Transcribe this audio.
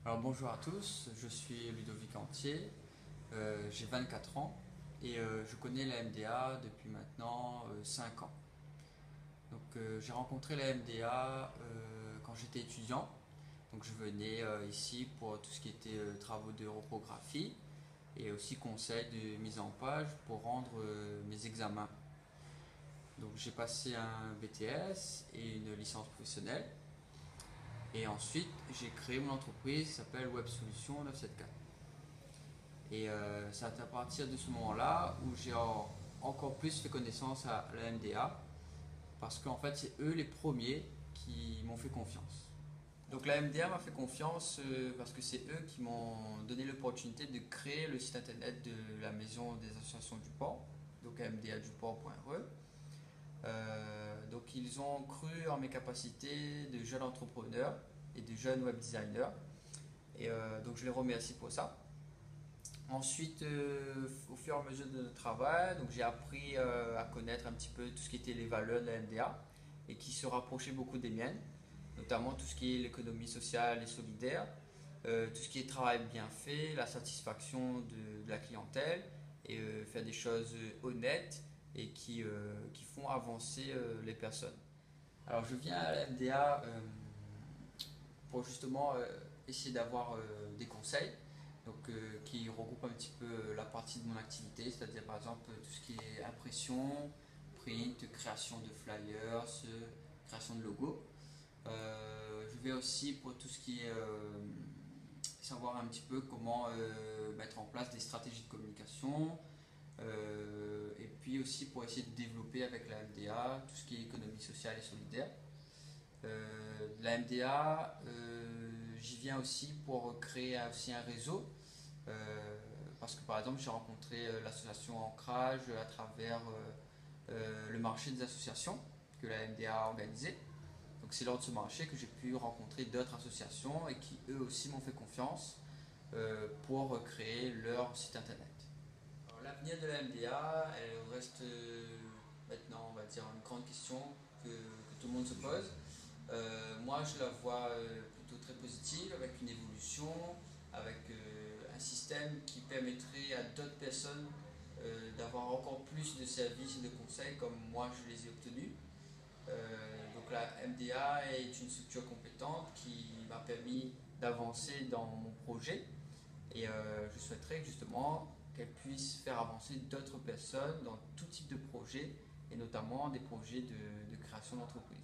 Alors bonjour à tous, je suis Ludovic Antier, j'ai 24 ans et je connais la MDA depuis maintenant 5 ans. Donc j'ai rencontré la MDA quand j'étais étudiant, donc je venais ici pour tout ce qui était travaux de reprographie et aussi conseils de mise en page pour rendre mes examens. Donc j'ai passé un BTS et une licence professionnelle. Et ensuite, j'ai créé mon entreprise qui s'appelle Web Solutions 974. Et c'est à partir de ce moment-là où j'ai encore plus fait connaissance à la MDA parce qu'en fait, c'est eux les premiers qui m'ont fait confiance. Donc la MDA m'a fait confiance parce que c'est eux qui m'ont donné l'opportunité de créer le site internet de la Maison des associations du port, donc mdaduport.re. Donc ils ont cru en mes capacités de jeune entrepreneur et de jeune web designer. Et donc je les remercie pour ça. Ensuite, au fur et à mesure de notre travail, donc j'ai appris à connaître un petit peu tout ce qui était les valeurs de la MDA et qui se rapprochaient beaucoup des miennes, notamment tout ce qui est l'économie sociale et solidaire, tout ce qui est travail bien fait, la satisfaction de la clientèle et faire des choses honnêtes et qui font avancer les personnes. Alors je viens à la MDA pour justement essayer d'avoir des conseils qui regroupent un petit peu la partie de mon activité, c'est-à-dire par exemple tout ce qui est impression, print, création de flyers, création de logos. Je vais aussi pour tout ce qui est savoir un petit peu comment mettre en place des stratégies de communication, et puis aussi pour essayer de développer avec la MDA tout ce qui est économie sociale et solidaire. La MDA, j'y viens aussi pour créer aussi un réseau. Parce que par exemple, j'ai rencontré l'association Ancrage à travers le marché des associations que la MDA a organisé. Donc c'est lors de ce marché que j'ai pu rencontrer d'autres associations et qui eux aussi m'ont fait confiance pour créer leur site internet. L'avenir de la MDA, elle reste maintenant, on va dire, une grande question que tout le monde se pose. Moi, je la vois plutôt très positive, avec une évolution, avec un système qui permettrait à d'autres personnes d'avoir encore plus de services et de conseils comme moi je les ai obtenus. Donc la MDA est une structure compétente qui m'a permis d'avancer dans mon projet et je souhaiterais justement qu'elle puisse faire avancer d'autres personnes dans tout type de projet et notamment des projets de création d'entreprise.